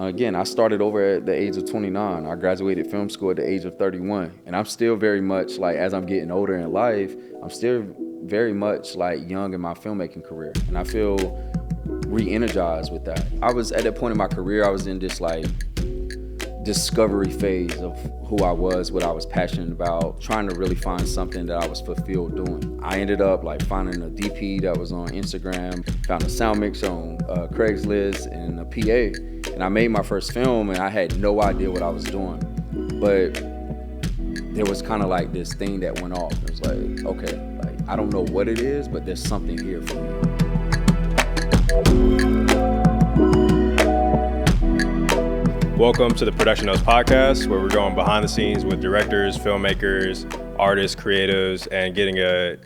Again, I started over at the age of 29. I graduated film school at the age of 31. And I'm still very much like, as I'm getting older in life, I'm still very much like young in my filmmaking career. And I feel re-energized with that. I was at that point in my career, I was in this like discovery phase of who I was, what I was passionate about, trying to really find something that I was fulfilled doing. I ended up like finding a DP that was on Instagram, found a sound mixer on Craigslist and a PA, and I made my first film and I had no idea what I was doing. But there was kind of like this thing that went off. It was like, okay, like I don't know what it is, but there's something here for me. Welcome to the Production Notes podcast, where we're going behind the scenes with directors, filmmakers, artists, creatives, and getting a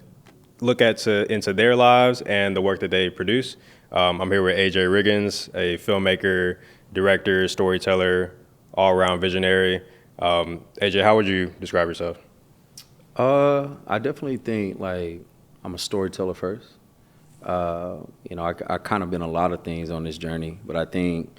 look into their lives and the work that they produce. I'm here with AJ Riggins, a filmmaker, director, storyteller, all-around visionary. AJ, how would you describe yourself? I definitely think like I'm a storyteller first. I kind of been a lot of things on this journey, but I think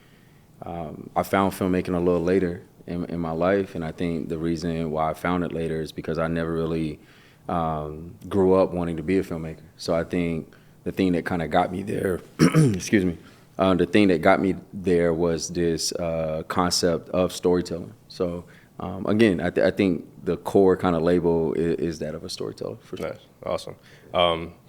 I found filmmaking a little later in my life, and I think the reason why I found it later is because I never really grew up wanting to be a filmmaker. So I think the thing that kind of got me there, excuse me, the thing that got me there was this concept of storytelling. So again, I think the core kind of label is that of a storyteller, for sure. Nice. Awesome.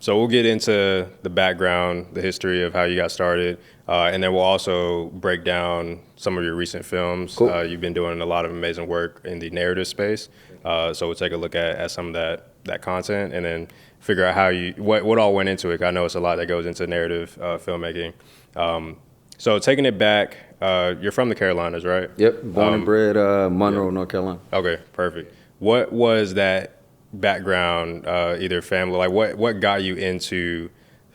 So we'll get into the background, the history of how you got started, and then we'll also break down some of your recent films. Cool. You've been doing a lot of amazing work in the narrative space. So we'll take a look at some of that content and then figure out what all went into it. I know it's a lot that goes into narrative filmmaking. So taking it back, you're from the Carolinas, right? Yep, born and bred Monroe, North Carolina. Okay, perfect. What was that background, either family, like what got you into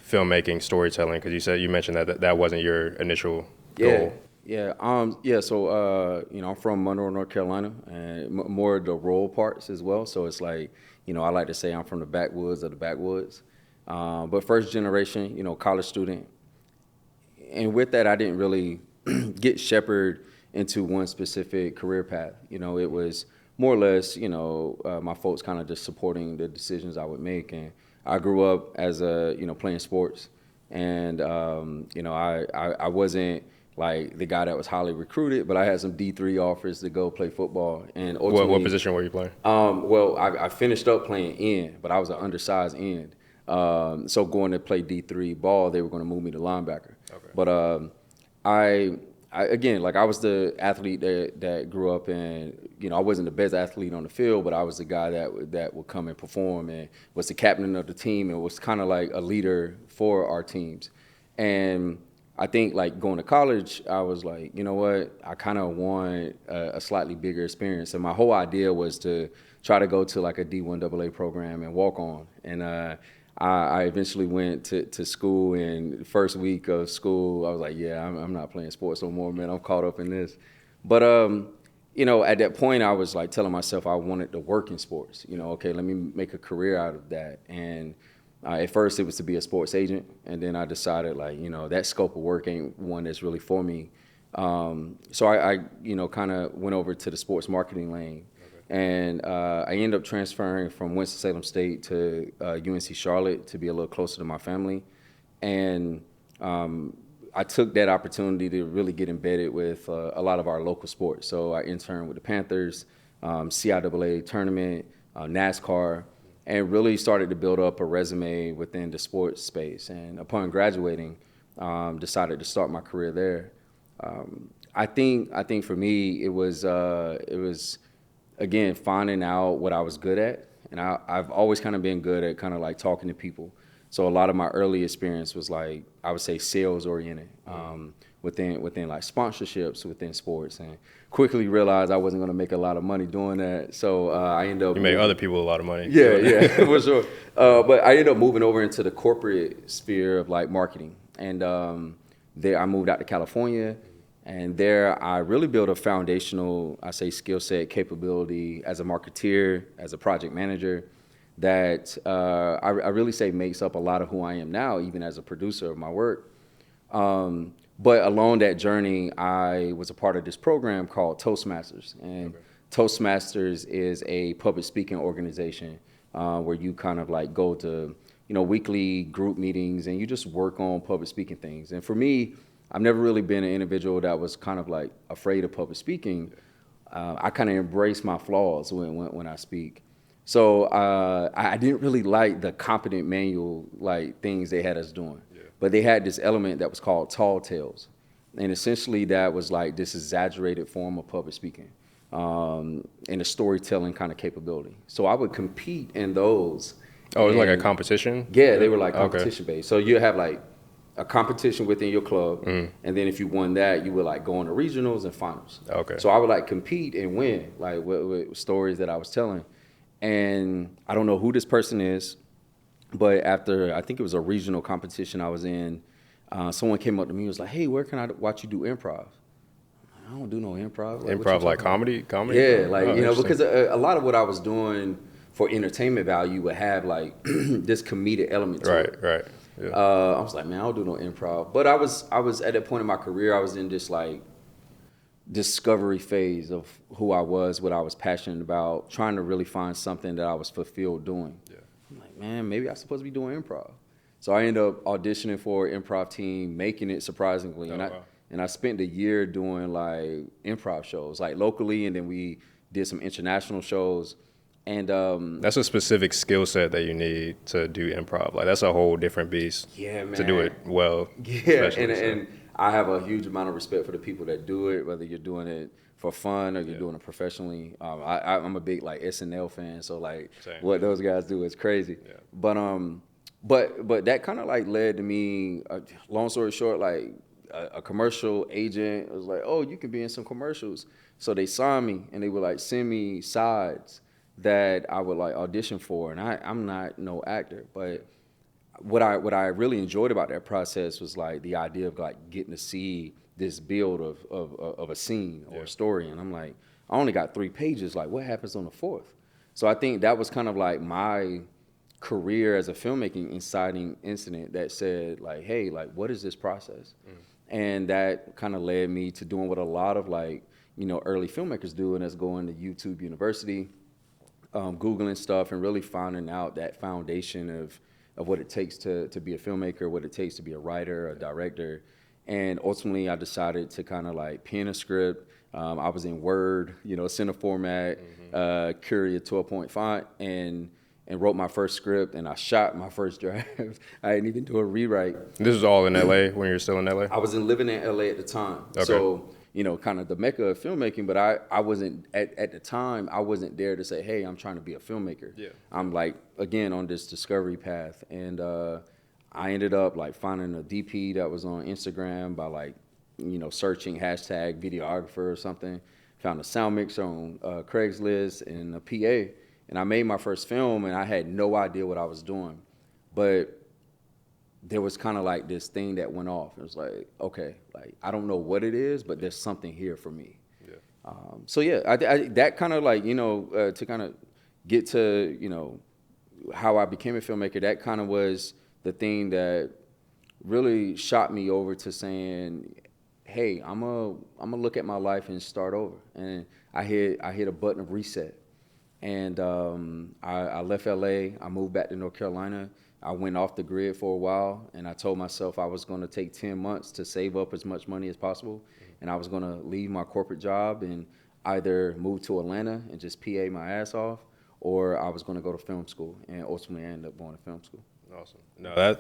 filmmaking, storytelling? Because you mentioned that wasn't your initial goal. So I'm from Monroe, North Carolina, and more of the rural parts as well. So it's like, I like to say I'm from the backwoods of the backwoods. But first generation, college student. And with that, I didn't really get shepherded into one specific career path. It was more or less, my folks kind of just supporting the decisions I would make. And I grew up as playing sports. And, I wasn't like the guy that was highly recruited, but I had some D3 offers to go play football. And ultimately, what position were you playing? I finished up playing end, but I was an undersized end. So going to play D3 ball, they were going to move me to linebacker. Okay. But I again, like I was the athlete that grew up in, I wasn't the best athlete on the field, but I was the guy that would come and perform and was the captain of the team and was kind of like a leader for our teams. And I think like going to college, I was like, you know what, I kind of want a slightly bigger experience. And my whole idea was to try to go to like a D1 AA program and walk on. And I eventually went to school, and the first week of school, I was like, yeah, I'm not playing sports no more, man. I'm caught up in this. But, at that point, I was like telling myself I wanted to work in sports. Okay, let me make a career out of that. And at first, it was to be a sports agent. And then I decided, like, that scope of work ain't one that's really for me. So I kind of went over to the sports marketing lane. And I ended up transferring from Winston-Salem State to UNC Charlotte to be a little closer to my family. And I took that opportunity to really get embedded with a lot of our local sports. So I interned with the Panthers, CIAA tournament, NASCAR, and really started to build up a resume within the sports space. And upon graduating, decided to start my career there. I think for me, it was again, finding out what I was good at. And I've always kind of been good at kind of like talking to people. So a lot of my early experience was like, I would say sales oriented, within like sponsorships within sports, and quickly realized I wasn't going to make a lot of money doing that. So I ended up— You made other people a lot of money. Yeah, for sure. But I ended up moving over into the corporate sphere of like marketing. And there I moved out to California. And there I really built a foundational, I say, skill set capability as a marketeer, as a project manager, that I really say makes up a lot of who I am now, even as a producer of my work. But along that journey, I was a part of this program called Toastmasters. And Toastmasters is a public speaking organization where you kind of like go to, weekly group meetings and you just work on public speaking things. And for me, I've never really been an individual that was kind of like afraid of public speaking. I kind of embrace my flaws when I speak. So I didn't really like the competent manual like things they had us doing. Yeah. But they had this element that was called tall tales. And essentially that was like this exaggerated form of public speaking and a storytelling kind of capability. So I would compete in those. Oh, it was like a competition? Yeah, they were like competition based. So you have like a competition within your club, and then if you won that, you would like go on to regionals and finals. Okay. So I would like compete and win, like with stories that I was telling. And I don't know who this person is, but after I think it was a regional competition I was in, someone came up to me and was like, "Hey, where can I watch you do improv?" I don't do no improv. Like, improv like comedy? Yeah, like because a lot of what I was doing for entertainment value would have like this comedic element to it. Right. Yeah. I was like, man, I don't do no improv. But I was at that point in my career, I was in this like discovery phase of who I was, what I was passionate about, trying to really find something that I was fulfilled doing. Yeah. I'm like, man, maybe I'm supposed to be doing improv. So I ended up auditioning for an improv team, making it surprisingly. And I spent a year doing like improv shows, like locally, and then we did some international shows. And that's a specific skill set that you need to do improv. Like that's a whole different beast. Yeah, man. To do it well. Yeah, and I have a huge amount of respect for the people that do it, whether you're doing it for fun or you're doing it professionally. I'm a big like SNL fan, so like what those guys do is crazy. Yeah. But that kind of like led to me. Long story short, like a commercial agent was like, "Oh, you can be in some commercials." So they signed me and they would like send me sides that I would like audition for, and I'm not no actor, but what I really enjoyed about that process was like the idea of like getting to see this build of a scene or a story, and I'm like, I only got 3 pages, like what happens on the 4th? So I think that was kind of like my career as a filmmaking inciting incident that said like, hey, like what is this process? And that kind of led me to doing what a lot of like early filmmakers do, and that's going to YouTube University. Googling stuff and really finding out that foundation of what it takes to be a filmmaker, what it takes to be a writer, a director. And ultimately I decided to kind of like pen a script. I was in Word, center format, Curia 12-point font, and wrote my first script, and I shot my first draft. I didn't even do a rewrite. This was all in LA when you were still in LA? I was living in LA at the time. Okay. So kind of the mecca of filmmaking, but I wasn't, at the time, I wasn't there to say, hey, I'm trying to be a filmmaker. Yeah. I'm like, again, on this discovery path. And I ended up like finding a DP that was on Instagram by like, searching hashtag videographer or something. Found a sound mixer on Craigslist and a PA. And I made my first film and I had no idea what I was doing. But there was kind of like this thing that went off. It was like, okay, like I don't know what it is, but there's something here for me. Yeah. So yeah, I that kind of like to kind of get to how I became a filmmaker. That kind of was the thing that really shot me over to saying, hey, I'm gonna look at my life and start over. And I hit a button of reset. And I left LA. I moved back to North Carolina. I went off the grid for a while, and I told myself I was going to take 10 months to save up as much money as possible, and I was going to leave my corporate job and either move to Atlanta and just PA my ass off, or I was going to go to film school, and ultimately I ended up going to film school. Awesome. No,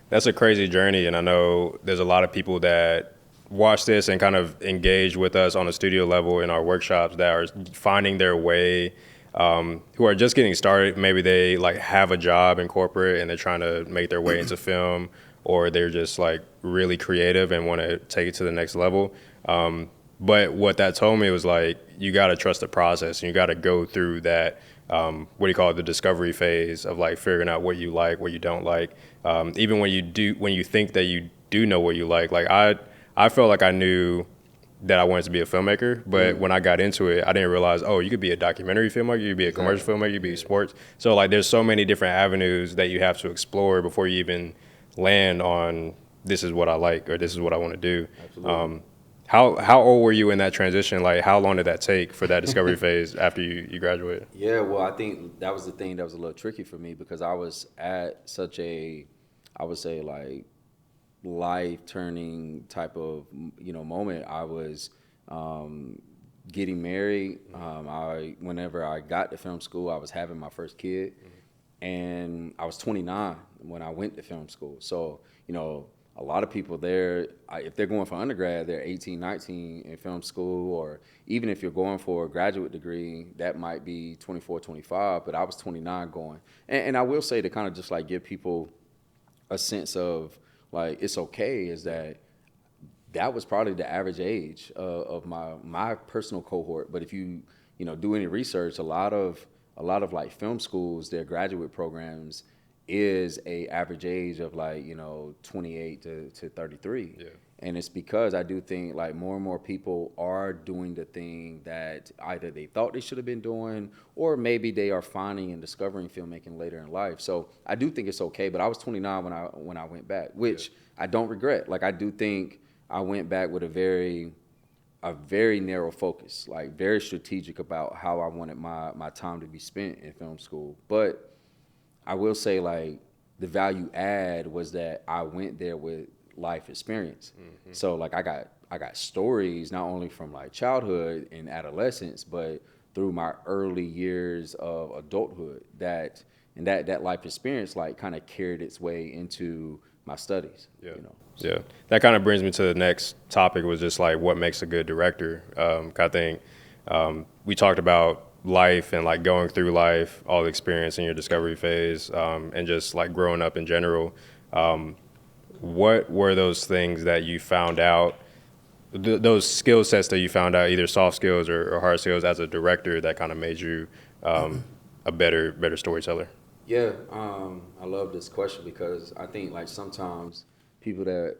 that's a crazy journey, and I know there's a lot of people that watch this and kind of engage with us on a studio level in our workshops that are finding their way, who are just getting started. Maybe they like have a job in corporate and they're trying to make their way into film, or they're just like really creative and want to take it to the next level. But what that told me was like, you got to trust the process and you got to go through that, what do you call it, the discovery phase of like figuring out what you like, what you don't like. Even when you think that you do know what you like I felt like I knew that I wanted to be a filmmaker, but when I got into it, I didn't realize, oh, you could be a documentary filmmaker, you could be a commercial filmmaker, you could be sports. So like there's so many different avenues that you have to explore before you even land on this is what I like or this is what I want to do. Absolutely. How old were you in that transition? Like, how long did that take for that discovery phase after you graduated? Yeah, well, I think that was the thing that was a little tricky for me because I was at such a, I would say, like, life turning type of moment. I was getting married. Whenever I got to film school, I was having my first kid, and I was 29 when I went to film school. So a lot of people there, if they're going for undergrad, they're 18, 19 in film school, or even if you're going for a graduate degree, that might be 24, 25, but I was 29 going. And I will say, to kind of just like give people a sense of like it's okay, is that was probably the average age of my personal cohort. But if you do any research, a lot of like film schools, their graduate programs is a average age of like 28 to 33. Yeah. And it's because I do think like more and more people are doing the thing that either they thought they should have been doing, or maybe they are finding and discovering filmmaking later in life. So I do think it's okay. But I was 29 when I went back, which I don't regret. Like, I do think I went back with a very narrow focus, like very strategic about how I wanted my time to be spent in film school. But I will say, like, the value add was that I went there with life experience. Mm-hmm. So like I got stories not only from like childhood and adolescence, but through my early years of adulthood, that life experience like kind of carried its way into my studies. Yeah. You know? Yeah. That kind of brings me to the next topic, was just like what makes a good director. I think we talked about life and like going through life, all the experience in your discovery phase, and just like growing up in general. What were those things that you found out, those skill sets that you found out, either soft skills or hard skills as a director, that kind of made you a better storyteller? Yeah, I love this question because I think like sometimes people that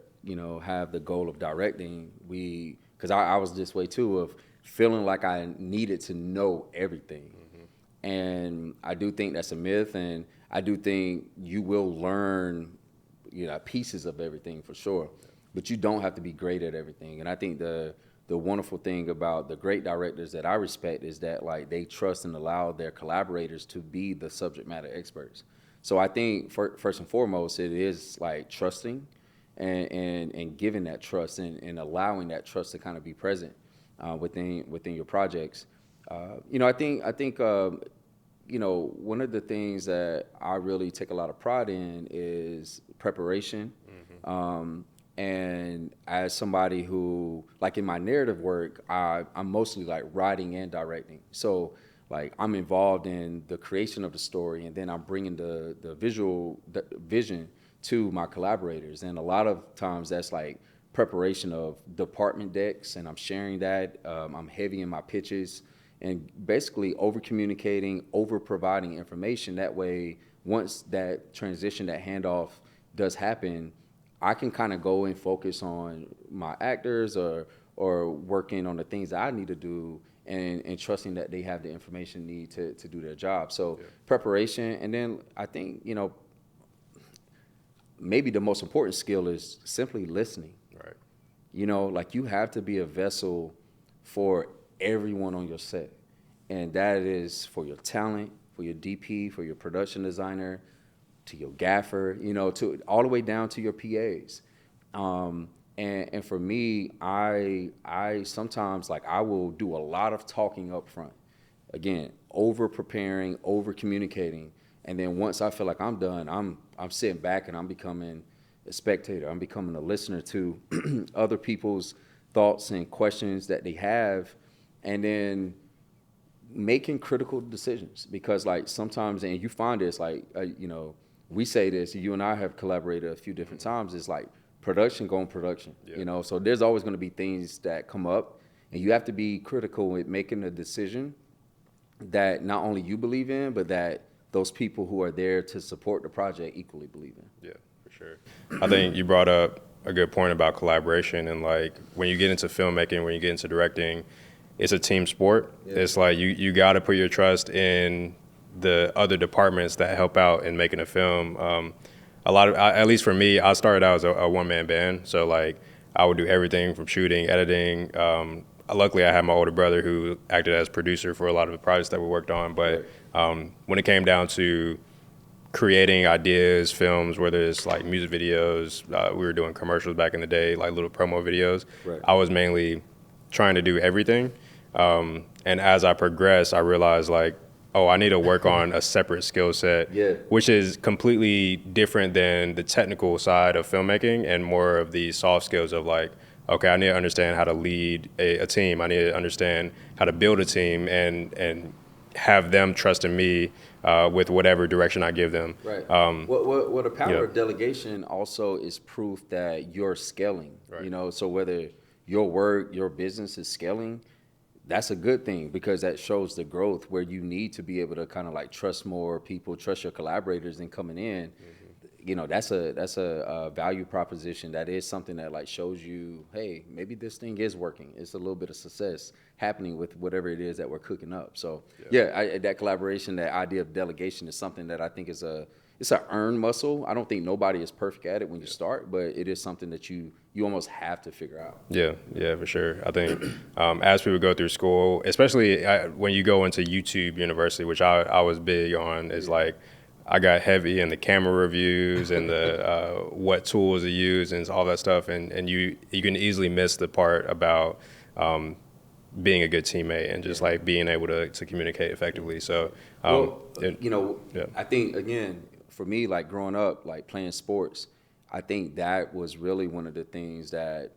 have the goal of directing, because I was this way too, of feeling like I needed to know everything. Mm-hmm. And I do think that's a myth, and I do think you will learn pieces of everything for sure, but you don't have to be great at everything. And I think the wonderful thing about the great directors that I respect is that like they trust and allow their collaborators to be the subject matter experts. So I think first and foremost, it is like trusting and giving that trust and allowing that trust to kind of be present within your projects. I think one of the things that I really take a lot of pride in is preparation. Mm-hmm. And as somebody who, like in my narrative work, I'm mostly like writing and directing. So like I'm involved in the creation of the story, and then I'm bringing the visual vision to my collaborators. And a lot of times that's like preparation of department decks, and I'm sharing that. I'm heavy in my pitches, and basically over communicating, over providing information. That way, once that transition, that handoff does happen, I can kind of go and focus on my actors or working on the things that I need to do, and trusting that they have the information need to do their job. So preparation, and then I think maybe the most important skill is simply listening. Right. Like you have to be a vessel for everyone on your set. And that is for your talent, for your DP, for your production designer, to your gaffer, to all the way down to your PAs. And for me, I sometimes like I will do a lot of talking up front. Again, over preparing, over communicating. And then once I feel like I'm done, I'm sitting back and I'm becoming a spectator. I'm becoming a listener to other people's thoughts and questions that they have, and then making critical decisions. Because like sometimes, and you find this, like, we say this, you and I have collaborated a few different times, it's like production going production, so there's always going to be things that come up, and you have to be critical with making a decision that not only you believe in, but that those people who are there to support the project equally believe in. Yeah, for sure. I think you brought up a good point about collaboration, and like when you get into filmmaking, when you get into directing, it's a team sport. Yeah. It's like you got to put your trust in the other departments that help out in making a film. at least for me, I started out as a one-man band. So like I would do everything from shooting, editing. Luckily, I had my older brother who acted as producer for a lot of the projects that we worked on. But when it came down to creating ideas, films, whether it's like music videos, we were doing commercials back in the day, like little promo videos. Right. I was mainly trying to do everything. And as I progressed, I realized like, oh, I need to work on a separate skill set, which is completely different than the technical side of filmmaking and more of the soft skills of like, okay, I need to understand how to lead a team. I need to understand how to build a team and have them trust in me with whatever direction I give them. Right. Well, the power of delegation also is proof that you're scaling. Right. You know, so whether your work, your business is scaling, that's a good thing because that shows the growth where you need to be able to kind of like trust more people, trust your collaborators in coming in. You know, that's a value proposition. That is something that like shows you, hey, maybe this thing is working. It's a little bit of success happening with whatever it is that we're cooking up. So that collaboration, that idea of delegation is something that I think is it's an earned muscle. I don't think nobody is perfect at it when you start, but it is something that you almost have to figure out. Yeah, for sure. I think as people go through school, especially when you go into YouTube University, which I was big on, is like I got heavy in the camera reviews and the what tools to use and all that stuff, and you can easily miss the part about being a good teammate and just like being able to communicate effectively. So, I think again, for me, like growing up, like playing sports, I think that was really one of the things that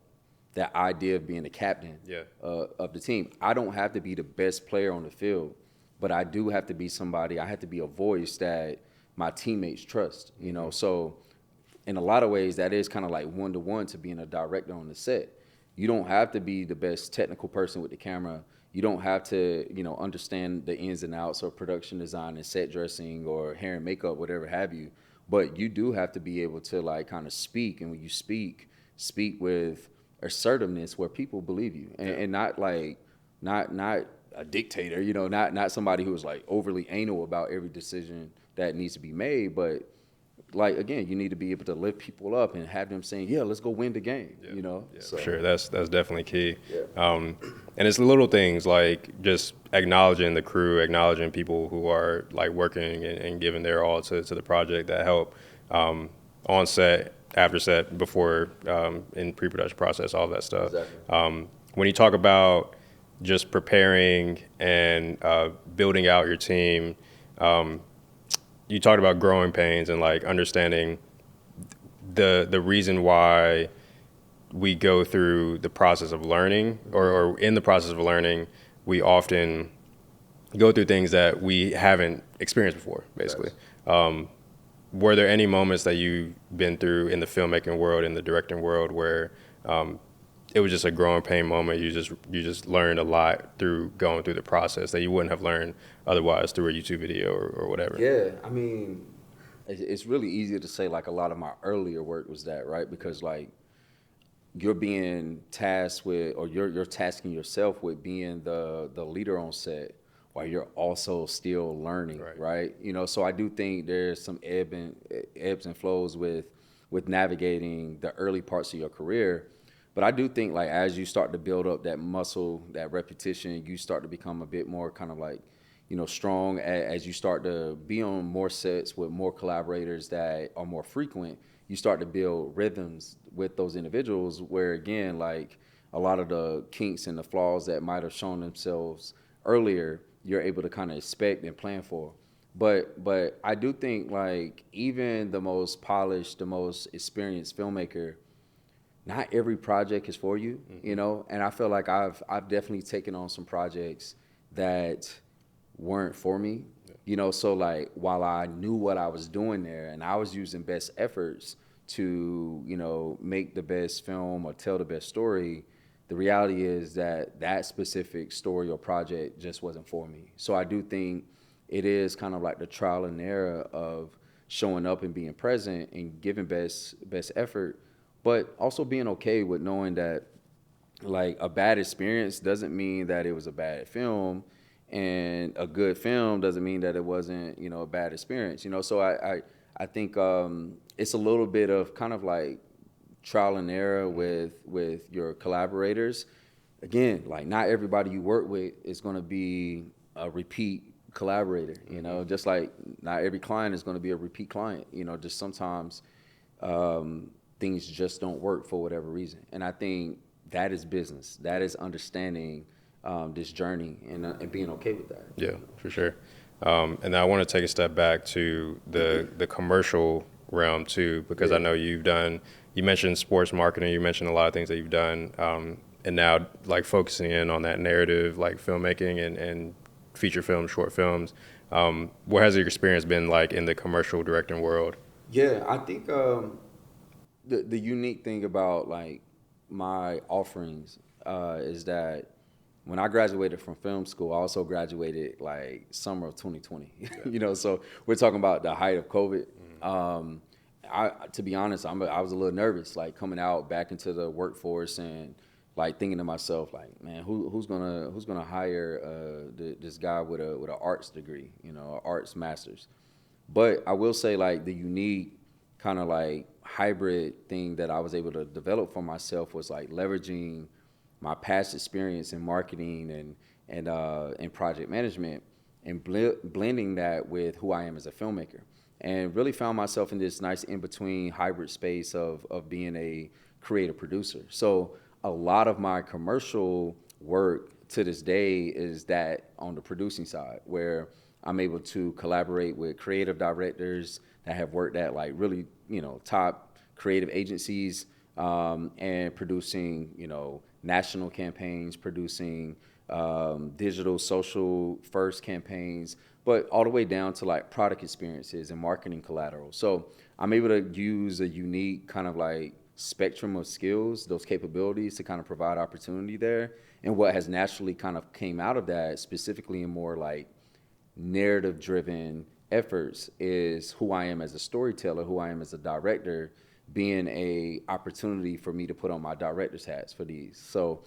idea of being the captain of the team. I don't have to be the best player on the field, but I do have to be somebody. I have to be a voice that my teammates trust. You know, so in a lot of ways, that is kind of like one-to-one to being a director on the set. You don't have to be the best technical person with the camera. You don't have to, understand the ins and outs of production design and set dressing or hair and makeup, whatever have you. But you do have to be able to like kind of speak. And when you speak with assertiveness where people believe you and not like, not a dictator, not somebody who is like overly anal about every decision that needs to be made. But like, again, you need to be able to lift people up and have them saying, yeah, let's go win the game, So. For sure. That's definitely key. And it's little things like just acknowledging the crew, acknowledging people who are like working and giving their all to the project that help on set, after set, before, in pre-production process, all that stuff. Exactly. When you talk about just preparing and building out your team, you talked about growing pains and like understanding the reason why we go through the process of learning, or in the process of learning, we often go through things that we haven't experienced before, basically. Were there any moments that you've been through in the filmmaking world, in the directing world, where it was just a growing pain moment? You just learned a lot through going through the process that you wouldn't have learned otherwise through a YouTube video or whatever. Yeah, I mean, it's really easy to say like a lot of my earlier work was that, right? Because like you're being tasked with, or you're tasking yourself with being the leader on set while you're also still learning, right? So I do think there's some ebbs and flows with navigating the early parts of your career. But I do think like as you start to build up that muscle, that repetition, you start to become a bit more kind of like, strong as you start to be on more sets with more collaborators that are more frequent. You start to build rhythms with those individuals where, again, like a lot of the kinks and the flaws that might have shown themselves earlier, you're able to kind of expect and plan for. But I do think like even the most polished, the most experienced filmmaker, not every project is for you, and I feel like I've definitely taken on some projects that weren't for me, so like while I knew what I was doing there and I was using best efforts to, make the best film or tell the best story, the reality is that specific story or project just wasn't for me. So I do think it is kind of like the trial and error of showing up and being present and giving best effort, but also being okay with knowing that like a bad experience doesn't mean that it was a bad film, and a good film doesn't mean that it wasn't, a bad experience. So I think it's a little bit of kind of like trial and error with your collaborators. Again, like not everybody you work with is going to be a repeat collaborator, you know, just like not every client is going to be a repeat client, you know, just sometimes things just don't work for whatever reason. And I think that is business. That is understanding this journey and being okay with that. Yeah, for sure. And I want to take a step back to the commercial realm too, because I know you mentioned sports marketing, you mentioned a lot of things that you've done, and now like focusing in on that narrative, like filmmaking and feature films, short films. What has your experience been like in the commercial directing world? Yeah, I think the unique thing about like my offerings is that when I graduated from film school, I also graduated like summer of 2020. Yeah. You know, so we're talking about the height of COVID. To be honest, I was a little nervous, like coming out back into the workforce and like thinking to myself, like, man, who's gonna hire this guy with an arts degree, you know, an arts master's. But I will say, like, the unique kind of like hybrid thing that I was able to develop for myself was like leveraging my past experience in marketing and project management and blending that with who I am as a filmmaker. And really found myself in this nice in-between hybrid space of being a creative producer. So a lot of my commercial work to this day is that on the producing side, where I'm able to collaborate with creative directors that have worked at like really, you know, top creative agencies, and producing, you know, national campaigns, producing digital social first campaigns, but all the way down to like product experiences and marketing collateral. So I'm able to use a unique kind of like spectrum of skills, those capabilities to kind of provide opportunity there. And what has naturally kind of came out of that, specifically in more like narrative driven efforts, is who I am as a storyteller, who I am as a director, being a opportunity for me to put on my director's hats for these. So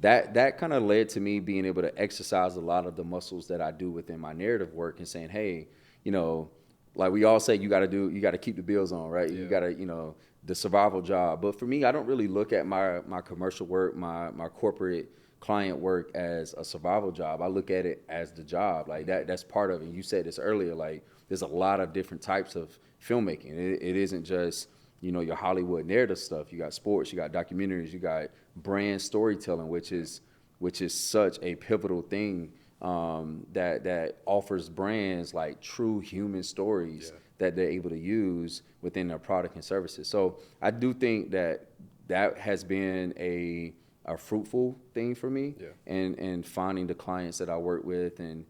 that kind of led to me being able to exercise a lot of the muscles that I do within my narrative work and saying, hey, you know, like we all say, you got to keep the bills on, right? Yeah. You got to, you know, the survival job. But for me, I don't really look at my commercial work, my corporate client work as a survival job. I look at it as the job. Like that's part of it. You said this earlier, like there's a lot of different types of filmmaking. It isn't just, you know, your Hollywood narrative stuff. You got sports, you got documentaries, you got brand storytelling, which is such a pivotal thing that offers brands like true human stories that they're able to use within their product and services. So I do think that has been a fruitful thing for me, and finding the clients that I work with, and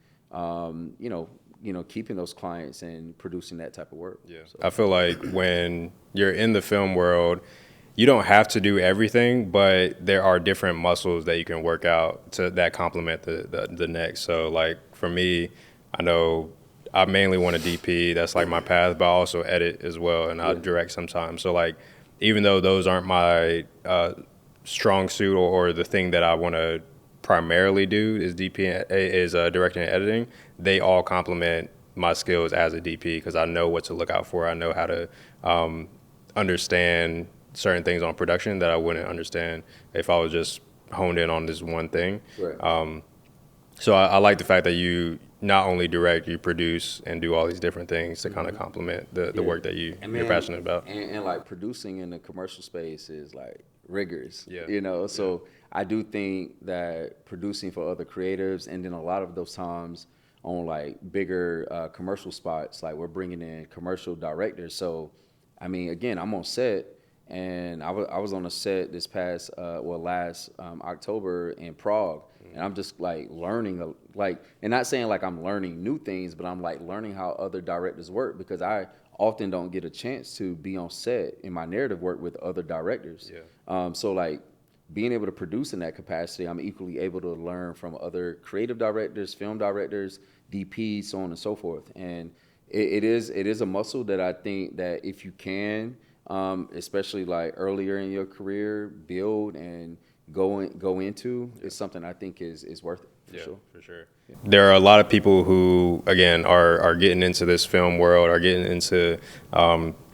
you know, keeping those clients and producing that type of work. Yeah. So. I feel like when you're in the film world, you don't have to do everything, but there are different muscles that you can work out that complement the next. So like for me, I know I mainly want a DP. That's like my path, but I also edit as well, and I direct sometimes. So like, even though those aren't my strong suit or the thing that I want to primarily do is directing and editing, they all complement my skills as a DP because I know what to look out for. I know how to understand certain things on production that I wouldn't understand if I was just honed in on this one thing. Right. So I like the fact that you not only direct, you produce and do all these different things to kind of complement the work that you're passionate about. And like producing in the commercial space is like rigorous, you know? So I do think that producing for other creatives, and then a lot of those times on like bigger commercial spots, like we're bringing in commercial directors. So, I mean, again, I'm on set, and I was on a set this past, last October in Prague, and I'm just like learning, and not saying like I'm learning new things, but I'm like learning how other directors work, because I often don't get a chance to be on set in my narrative work with other directors. So like being able to produce in that capacity, I'm equally able to learn from other creative directors, film directors, DPs, so on and so forth. And it is a muscle that I think that if you can, especially like earlier in your career, build and go into, is something I think is worth it. For sure. Yeah. There are a lot of people who, again, are getting into this film world, are getting into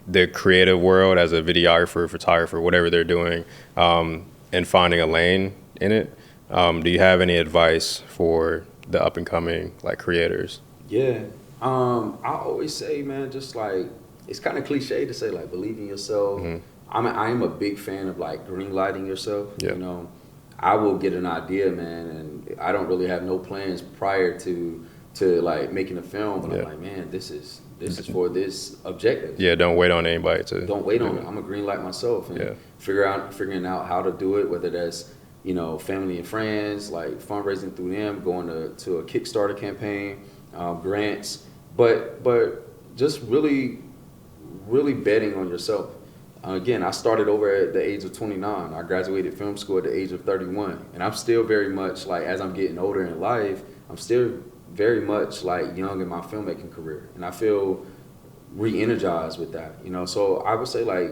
the creative world as a videographer, photographer, whatever they're doing, and finding a lane in it. Do you have any advice for the up and coming like creators? Yeah. I always say, man, just like, it's kind of cliche to say, like, believe in yourself. I am a big fan of like green lighting yourself. Yeah. You know, I will get an idea, man, and I don't really have no plans prior to like making a film, but I'm like, man, this is for this objective. Yeah, don't wait on anybody to. Don't wait on it. I'm a green light myself, and figuring out how to do it, whether that's, you know, family and friends, like fundraising through them, going to a Kickstarter campaign, grants, but just really betting on yourself. Again, I started over at the age of 29. I graduated film school at the age of 31, and I'm still very much like, as I'm getting older in life, I'm still very much like young in my filmmaking career, and I feel re-energized with that, you know. So I would say, like,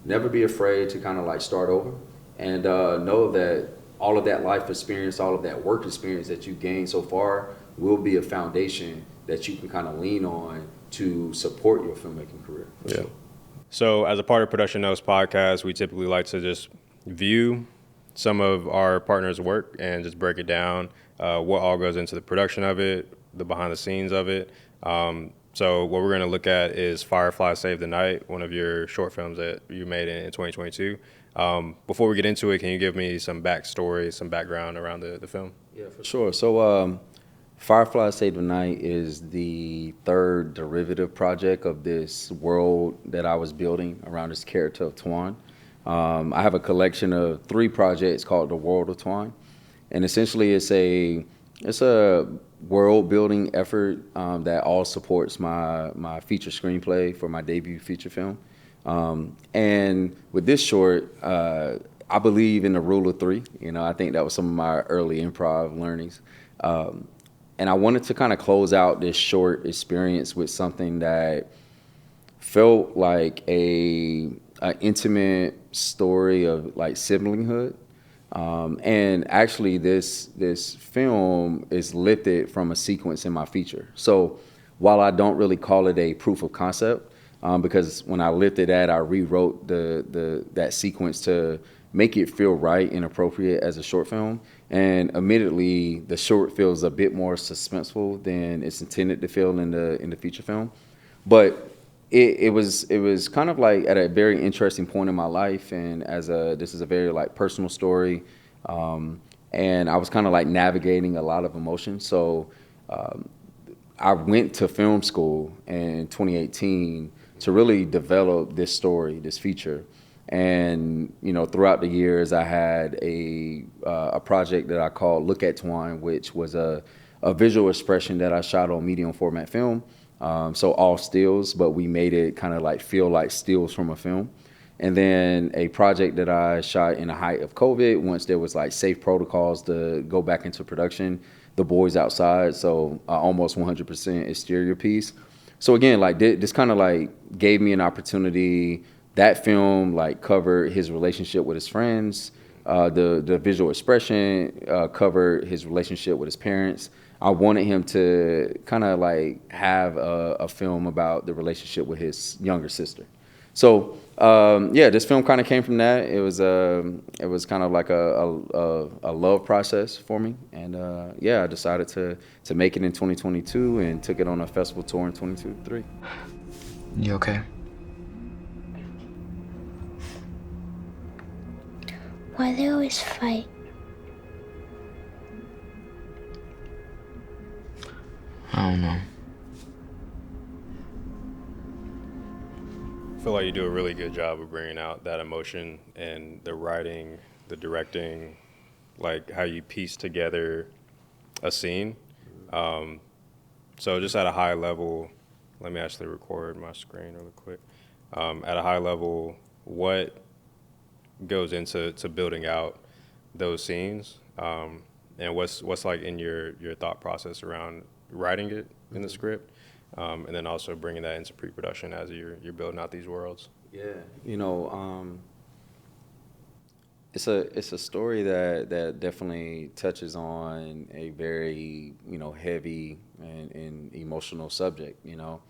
never be afraid to kind of like start over, and know that all of that life experience, all of that work experience that you gained so far will be a foundation that you can kind of lean on to support your filmmaking career. Yeah. So as a part of Production Notes podcast, we typically like to just view some of our partners' work and just break it down, what all goes into the production of it, the behind the scenes of it. So what we're going to look at is Fireflies Save the Night, one of your short films that you made in 2022. Before we get into it, can you give me some backstory, some background around the film? Yeah, for sure. So Fireflies Save the Night is the third derivative project of this world that I was building around this character of Twan. I have a collection of 3 projects called The World of Twan, and essentially it's a world building effort that all supports my feature screenplay for my debut feature film. And with this short, I believe in the rule of 3. You know, I think that was some of my early improv learnings. And I wanted to kind of close out this short experience with something that felt like an intimate story of like siblinghood. And actually this film is lifted from a sequence in my feature. So while I don't really call it a proof of concept, because when I lifted that, I rewrote that sequence to make it feel right and appropriate as a short film. And admittedly, the short feels a bit more suspenseful than it's intended to feel in the feature film. But it was kind of like at a very interesting point in my life, and this is a very like personal story, and I was kind of like navigating a lot of emotions. So I went to film school in 2018 to really develop this story, this feature. And, you know, throughout the years, I had a project that I called Look at Twine, which was a visual expression that I shot on medium format film. So all stills, but we made it kind of like feel like stills from a film. And then a project that I shot in the height of COVID, once there was like safe protocols to go back into production, The Boys Outside, so almost 100% exterior piece. So again, like this kind of like gave me an opportunity. That film like covered his relationship with his friends. The visual expression covered his relationship with his parents. I wanted him to kind of like have a film about the relationship with his younger sister. So yeah, this film kind of came from that. It was kind of like a love process for me, and yeah, I decided to make it in 2022 and took it on a festival tour in 2023. You okay? Why they always fight? I don't know. I feel like you do a really good job of bringing out that emotion and the writing, the directing, like how you piece together a scene. So just at a high level, let me actually record my screen really quick. At a high level, what goes into building out those scenes, and what's like in your thought process around writing it in the script, and then also bringing that into pre-production as you're building out these worlds. Yeah, you know, it's a story that definitely touches on a very, you know, heavy and emotional subject. You know,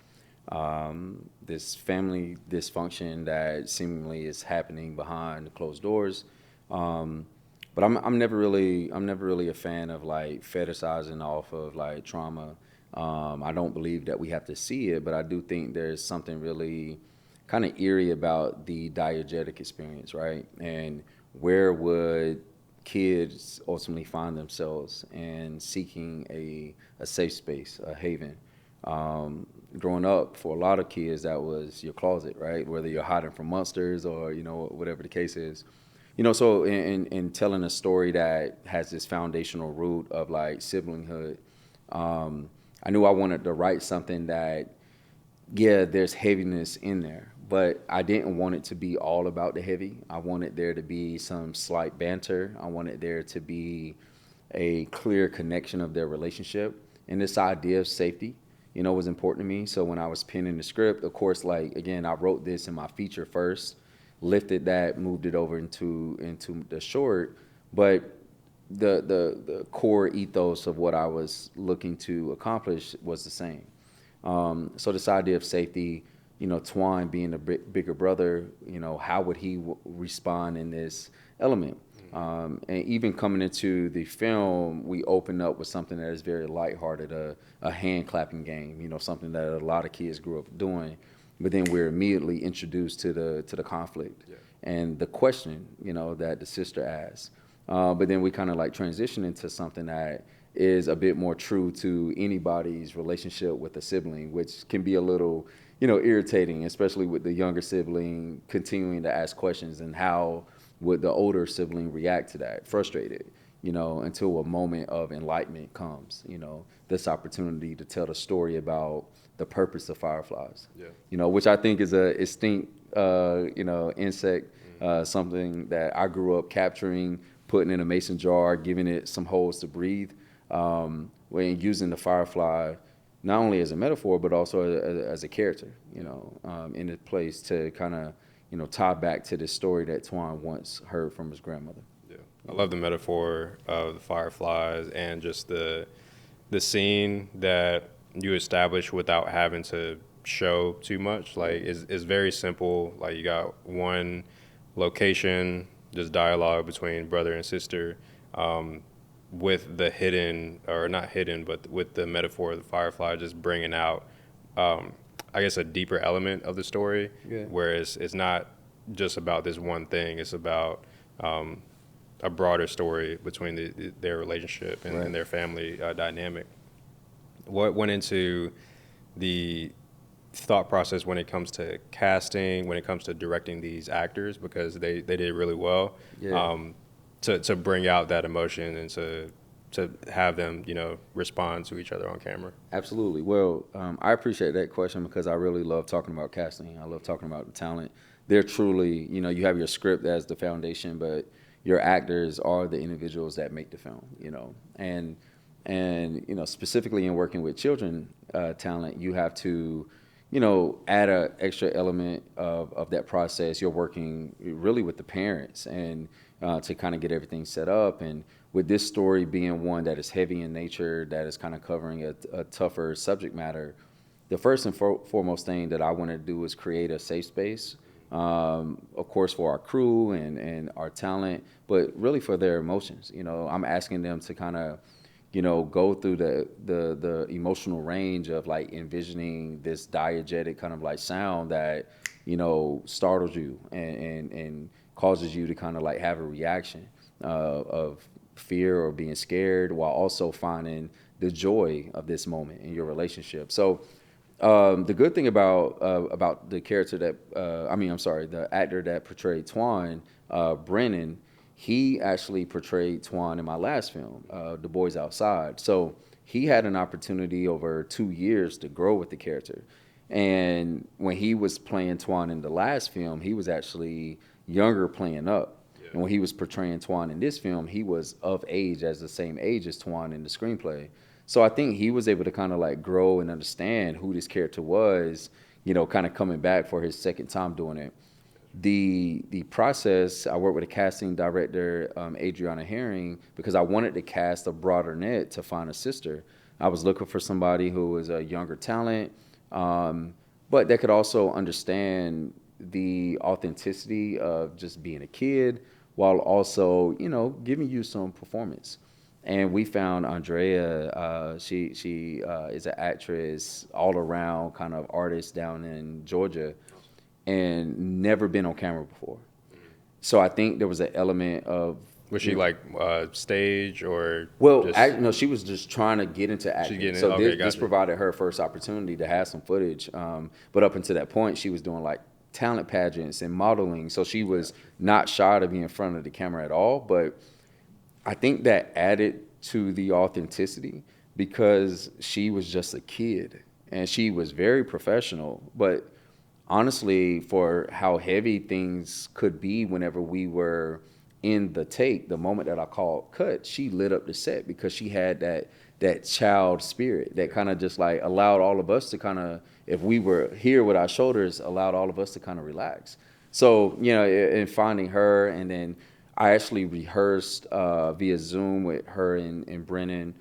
this family dysfunction that seemingly is happening behind closed doors. But I'm never really a fan of like fetishizing off of like trauma. I don't believe that we have to see it, but I do think there's something really kind of eerie about the diegetic experience, right? And where would kids ultimately find themselves in seeking a safe space, a haven? Growing up, for a lot of kids, that was your closet, right? Whether you're hiding from monsters or, whatever the case is. So in telling a story that has this foundational root of like siblinghood, I knew I wanted to write something that, yeah, there's heaviness in there, but I didn't want it to be all about the heavy. I wanted there to be some slight banter. I wanted there to be a clear connection of their relationship. And this idea of safety, was important to me. So when I was penning the script, of course, like, again, I wrote this in my feature first, lifted that, moved it over into the short, but the core ethos of what I was looking to accomplish was the same. So this idea of safety, Twine being a bigger brother, how would he respond in this element? And even coming into the film, we open up with something that is very lighthearted, a hand clapping game, something that a lot of kids grew up doing. But then we're immediately introduced to the conflict and the question, that the sister asks. But then we kind of like transition into something that is a bit more true to anybody's relationship with a sibling, which can be a little, irritating, especially with the younger sibling continuing to ask questions, and how would the older sibling react to that? Frustrated, until a moment of enlightenment comes, this opportunity to tell the story about the purpose of Fireflies, which I think is a extinct, insect, something that I grew up capturing, putting in a mason jar, giving it some holes to breathe, when using the firefly not only as a metaphor but also as a character, in a place to kind of, tie back to this story that Twine once heard from his grandmother. Yeah, I love the metaphor of the fireflies and just the scene that you establish without having to show too much. Like, it's very simple. Like, you got one location, just dialogue between brother and sister, with the hidden, or not hidden, but with the metaphor of the firefly, just bringing out, I guess, a deeper element of the story, whereas it's not just about this one thing. It's about a broader story between their relationship and their family dynamic. What went into the thought process when it comes to casting, when it comes to directing these actors, because they did really well, to bring out that emotion and to have them, respond to each other on camera? Absolutely. Well, I appreciate that question because I really love talking about casting. I love talking about the talent. They're truly, you have your script as the foundation, but your actors are the individuals that make the film, and specifically in working with children talent, you have to, add an extra element of that process. You're working really with the parents and to kind of get everything set up. And with this story being one that is heavy in nature, that is kind of covering a tougher subject matter, the first and foremost thing that I want to do is create a safe space, of course, for our crew and our talent, but really for their emotions. I'm asking them to kind of, go through the emotional range of like envisioning this diegetic kind of like sound that, startles you and causes you to kind of like have a reaction of fear or being scared, while also finding the joy of this moment in your relationship. So the good thing about the character that, the actor that portrayed Twine, Brennan, he actually portrayed Twine in my last film, The Boys Outside. So he had an opportunity over 2 years to grow with the character. And when he was playing Twine in the last film, he was actually younger playing up. And when he was portraying Twine in this film, he was of age, as the same age as Twine in the screenplay. So I think he was able to kind of like grow and understand who this character was, kind of coming back for his second time doing it. The process, I worked with a casting director, Adriana Herring, because I wanted to cast a broader net to find a sister. I was looking for somebody who was a younger talent, but that could also understand the authenticity of just being a kid while also, giving you some performance. And we found Andrea. She is an actress, all around kind of artist down in Georgia, and never been on camera before. So I think there was an element of Was she like stage or well, just no, she was just trying to get into acting. getting So okay, this gotcha. provided her first opportunity to have some footage. But up until that point, she was doing like talent pageants and modeling. So she was not shy to be in front of the camera at all. But I think that added to the authenticity because she was just a kid and she was very professional. But honestly, for how heavy things could be whenever we were in the take, the moment that I called cut, she lit up the set because she had that child spirit that kind of just like allowed all of us to kind of, if we were here with our shoulders, allowed all of us to kind of relax. So, in finding her, and then I actually rehearsed via Zoom with her and Brennan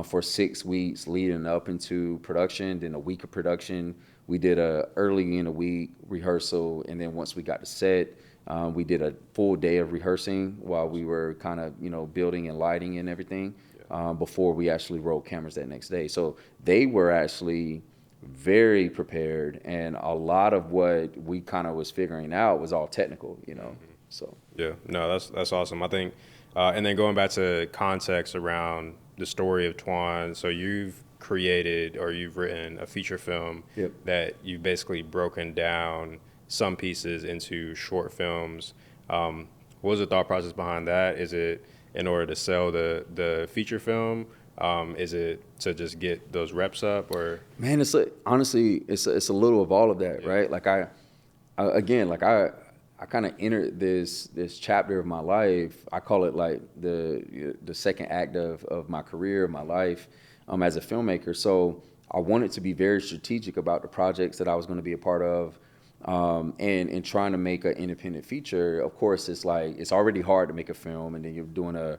for 6 weeks leading up into production, then a week of production. We did a early in the week rehearsal, and then once we got to set, we did a full day of rehearsing while we were kind of, building and lighting and everything before we actually rolled cameras that next day. So they were actually very prepared, and a lot of what we kind of was figuring out was all technical. So Yeah, no, that's awesome. I think, and then going back to context around the story of Twan. So you've created or you've written a feature film Yep. that you've basically broken down some pieces into short films. What was the thought process behind that? Is it in order to sell the feature film? Is it to just get those reps up, or? man, honestly, it's a little of all of that, right? Like I kind of entered this chapter of my life. I call it like the second act of my career, my life, as a filmmaker. So I wanted to be very strategic about the projects that I was going to be a part of, and trying to make an independent feature. Of course, it's like it's already hard to make a film, and then you're doing an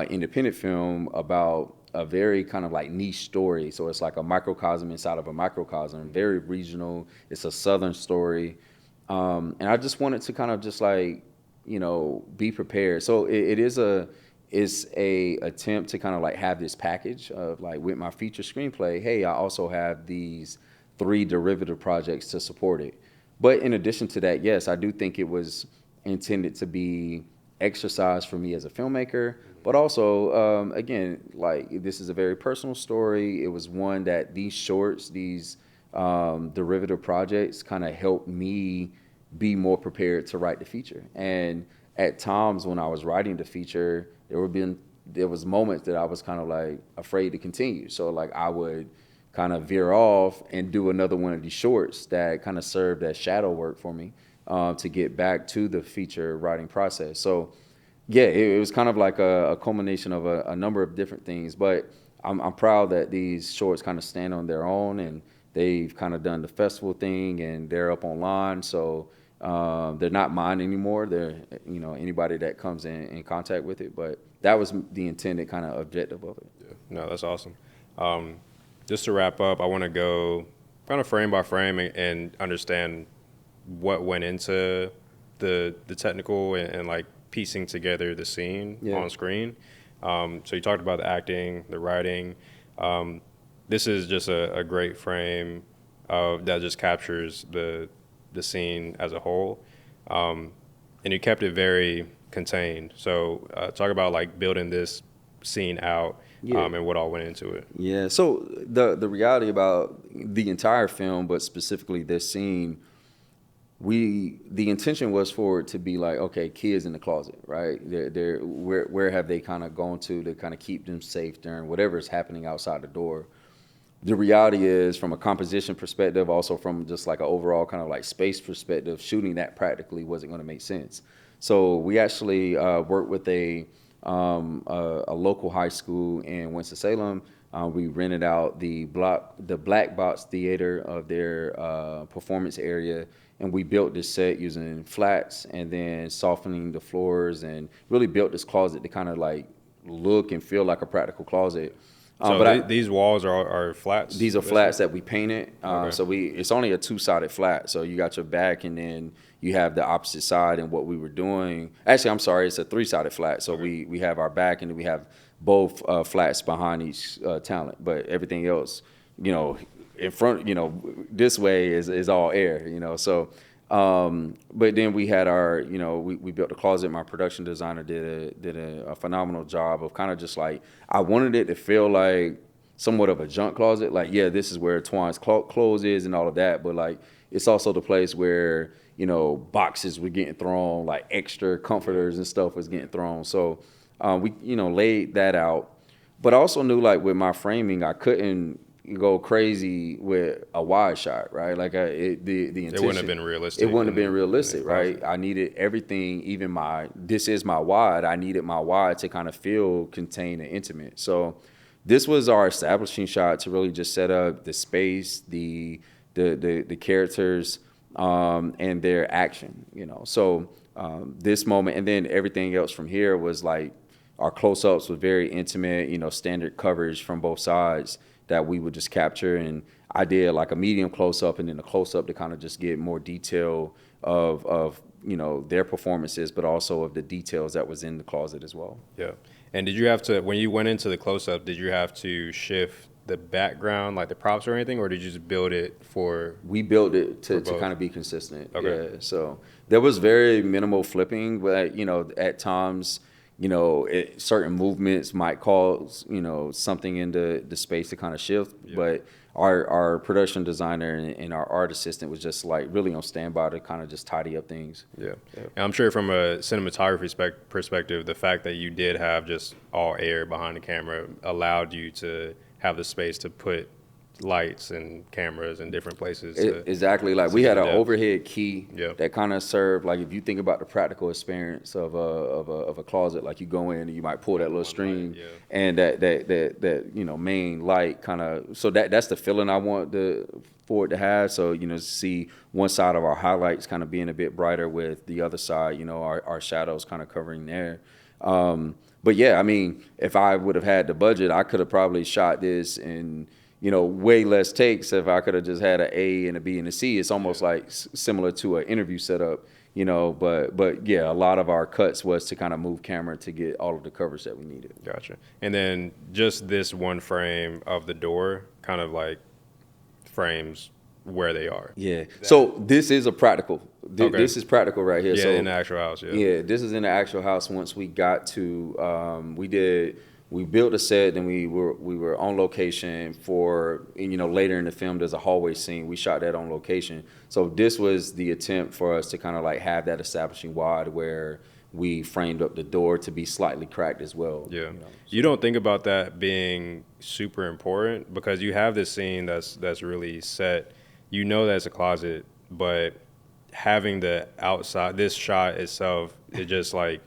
independent film about a very kind of like niche story. So it's like a microcosm inside of a microcosm, very regional. It's a Southern story. And I just wanted to kind of just like, be prepared. So it's a attempt to kind of like have this package of like with my feature screenplay, hey, I also have these 3 derivative projects to support it. But in addition to that, yes, I do think it was intended to be exercise for me as a filmmaker, but also, again, like this is a very personal story. It was one that these shorts, these derivative projects kind of helped me be more prepared to write the feature. And at times when I was writing the feature, there was moments that I was kind of like afraid to continue. So like I would kind of veer off and do another one of these shorts that kind of served as shadow work for me to get back to the feature writing process. So yeah, it was kind of like a culmination of a number of different things, but I'm proud that these shorts kind of stand on their own, and they've kind of done the festival thing, and they're up online. So they're not mine anymore. They're, anybody that comes in contact with it. But that was the intended kind of objective of it. Yeah. No, that's awesome. Just to wrap up, I want to go kind of frame by frame and understand what went into the technical and like piecing together the scene on screen. So you talked about the acting, the writing. This is just a great frame that just captures the scene as a whole. And you kept it very contained. So talk about like building this scene out and what all went into it. Yeah, so the reality about the entire film, but specifically this scene, the intention was for it to be like, okay, kids in the closet, right? Where have they kind of gone to kind of keep them safe during whatever is happening outside the door? The reality is, from a composition perspective, also from just like an overall kind of like space perspective, shooting that practically wasn't going to make sense. So we actually worked with a local high school in Winston-Salem. We rented out the black box theater of their performance area, and we built this set using flats and then softening the floors, and really built this closet to kind of like look and feel like a practical closet. So these walls are flats? These are flats that we painted. Okay. So it's only a 2-sided flat. So you got your back, and then you have the opposite side. And what we were doing, actually, I'm sorry, it's a 3-sided flat. So we have our back, and then we have both flats behind each talent. But everything else, in front, this way is all air. So. But then we had our, we built a closet. My production designer did a phenomenal job of kind of just like, I wanted it to feel like somewhat of a junk closet. Like, yeah, this is where Twan's clothes is and all of that. But like, it's also the place where, boxes were getting thrown, like extra comforters and stuff was getting thrown. So, we, laid that out. But I also knew like with my framing, I couldn't go crazy with a wide shot, right? Like the intention. It wouldn't have been realistic. It wouldn't have been realistic, right? I needed everything, even this is my wide. I needed my wide to kind of feel contained and intimate. So this was our establishing shot to really just set up the space, the characters, and their action, So this moment, and then everything else from here was like our close-ups was very intimate, standard coverage from both sides that we would just capture. And I did like a medium close-up and then a close-up to kind of just get more detail of their performances, but also of the details that was in the closet as well. Yeah. And did you have to, when you went into the close-up, did you have to shift the background, like the props or anything, or did you just build it for? We built it to kind of be consistent. Okay. Yeah. So there was very minimal flipping, but at times, certain movements might cause, something in the space to kind of shift. Yeah. But our production designer and our art assistant was just like really on standby to kind of just tidy up things. Yeah. And I'm sure from a cinematography perspective, the fact that you did have just all air behind the camera allowed you to have the space to put lights and cameras in different places. Exactly. Like we had an overhead key Yep. that kind of served, like if you think about the practical experience of a closet, like you go in and you might pull that little string light, and that main light kind of, so that's the feeling I want for it to have. So, see one side of our highlights kind of being a bit brighter with the other side, our shadows kind of covering there. But yeah, I mean, if I would have had the budget, I could have probably shot this in way less takes if I could have just had an A and a B and a C. It's almost like similar to an interview setup, but yeah, a lot of our cuts was to kind of move camera to get all of the coverage that we needed. Gotcha. And then just this one frame of the door kind of like frames where they are. Yeah. So this is a practical. This is practical right here. Yeah, so, in the actual house, yeah. Yeah, this is in the actual house. Once we got to, we built a set, then we were on location for, later in the film, there's a hallway scene. We shot that on location. So this was the attempt for us to kind of like have that establishing wide where we framed up the door to be slightly cracked as well. Yeah. You don't think about that being super important because you have this scene that's really set. That's a closet, but having the outside, this shot itself, it just like,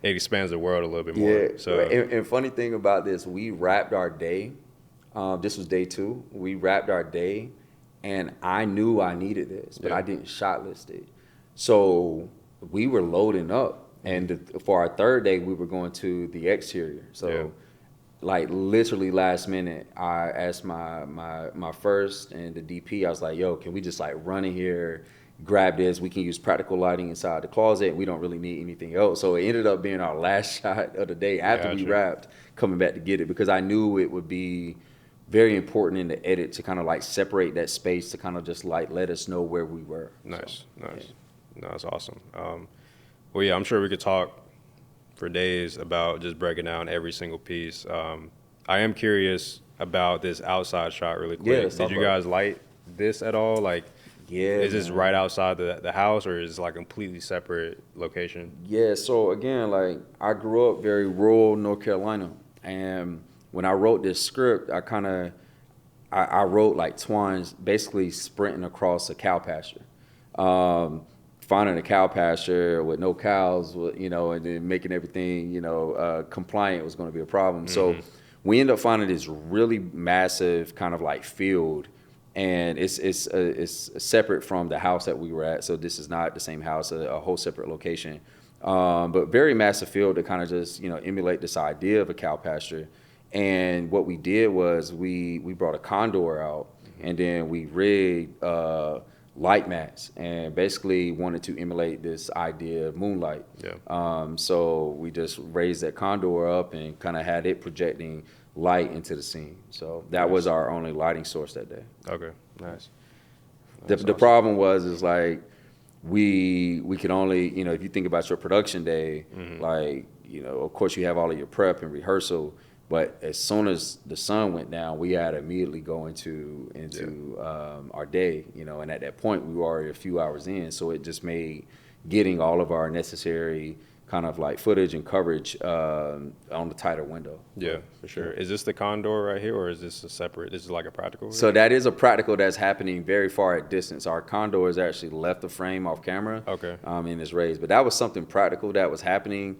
it expands the world a little bit more. Yeah. So, and funny thing about this, we wrapped our day. This was day 2. We wrapped our day, and I knew I needed this, but I didn't shot list it. So we were loading up, and for our third day, we were going to the exterior. So, like literally last minute, I asked my first and the DP. I was like, "Yo, can we just like run in here?" Grab this, we can use practical lighting inside the closet. We don't really need anything else. So it ended up being our last shot of the day after we wrapped, coming back to get it, because I knew it would be very important in the edit to kind of like separate that space to kind of just like let us know where we were. Nice. No, that's awesome. Well, yeah, I'm sure we could talk for days about just breaking down every single piece. I am curious about this outside shot really quick. Did you guys light this at all? Like, is this right outside the house, or is it like a completely separate location? Yeah, so again, like I grew up very rural North Carolina, and when I wrote this script, I wrote like Twan's basically sprinting across a cow pasture, finding a cow pasture with no cows, and then making everything compliant was going to be a problem. Mm-hmm. So we ended up finding this really massive kind of like field. And it's separate from the house that we were at. So this is not the same house, a whole separate location. But very massive field to kind of just, emulate this idea of a cow pasture. And what we did was we brought a condor out, and then we rigged light mats, and basically wanted to emulate this idea of moonlight. So we just raised that condor up and kind of had it projecting light into the scene. So that was our only lighting source that day. Okay, nice. The problem is like we could only, you know, if you think about your production day, like, you know, of course you have all of your prep and rehearsal, but as soon as the sun went down, we had to immediately go into our day, you know, and at that point we were already a few hours in, so it just made getting all of our necessary kind of like footage and coverage on the tighter window. Yeah, for sure. Is this the condor right here, or is this a separate? This is like a practical? So that is a practical that's happening very far at distance. Our condor is actually left the frame off camera. Okay. And it's raised, but that was something practical that was happening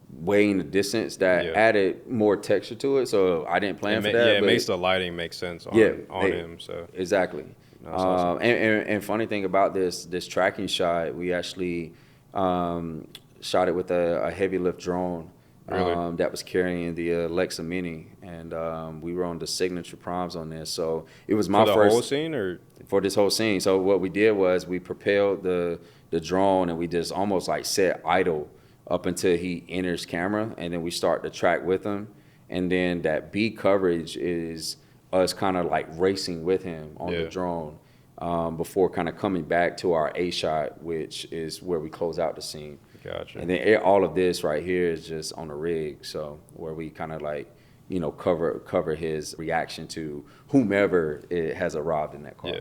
way in the distance that added more texture to it. So I didn't plan for that. Yeah, it makes the lighting make sense on him. So exactly. No, that's awesome. And funny thing about this tracking shot, we actually shot it with a heavy lift drone. Really? That was carrying the Alexa Mini, and we were on the signature proms on this. So it was my for the first whole scene, or for this whole scene. So what we did was we propelled the drone, and we just almost like set idle up until he enters camera, and then we start to track with him. And then that B coverage is us kind of like racing with him on the drone before kind of coming back to our A shot, which is where we close out the scene. Gotcha. And then all of this right here is just on the rig, so where we kind of like, you know, cover his reaction to whomever has arrived in that car.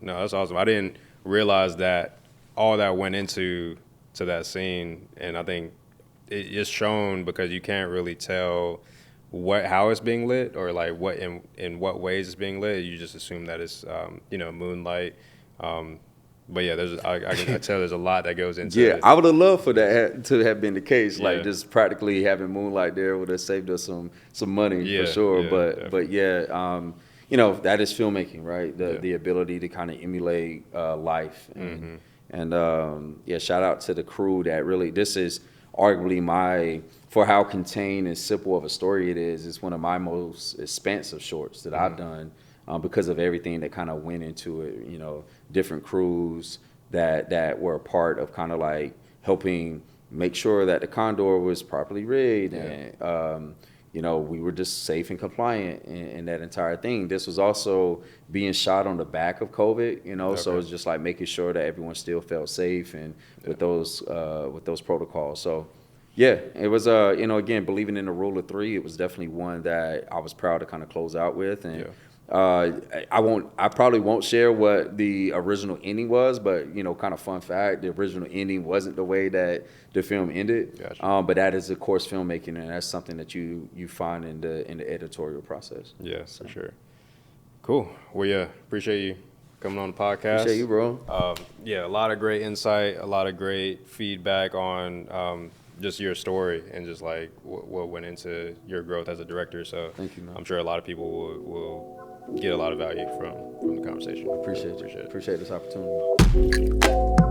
No, that's awesome. I didn't realize that all that went into that scene, and I think it's shown because you can't really tell how it's being lit, or like what in what ways it's being lit. You just assume that it's you know, moonlight. But yeah, I can tell there's a lot that goes into it. I would have loved for that to have been the case. Like just practically having moonlight there would have saved us some money for sure. But you know, that is filmmaking, right? The ability to kind of emulate life. And shout out to the crew that really, this is arguably for how contained and simple of a story it is, it's one of my most expansive shorts that I've done. Because of everything that kind of went into it, you know, different crews that were a part of kind of like helping make sure that the Condor was properly rigged, and you know, we were just safe and compliant in that entire thing. This was also being shot on the back of COVID, you know, so it's just like making sure that everyone still felt safe and with those protocols. So yeah, it was you know, again, believing in the rule of three, it was definitely one that I was proud to kind of close out with. And I probably won't share what the original ending was, but, you know, kind of fun fact, the original ending wasn't the way that the film ended. Gotcha. But that is, of course, filmmaking, and that's something that you find in the editorial process. Yeah, for sure. Cool. Well, yeah, appreciate you coming on the podcast. Appreciate you, bro. Yeah, a lot of great insight, a lot of great feedback on just your story and just like what went into your growth as a director. So thank you, man. I'm sure a lot of people will get a lot of value from the conversation. Appreciate this opportunity.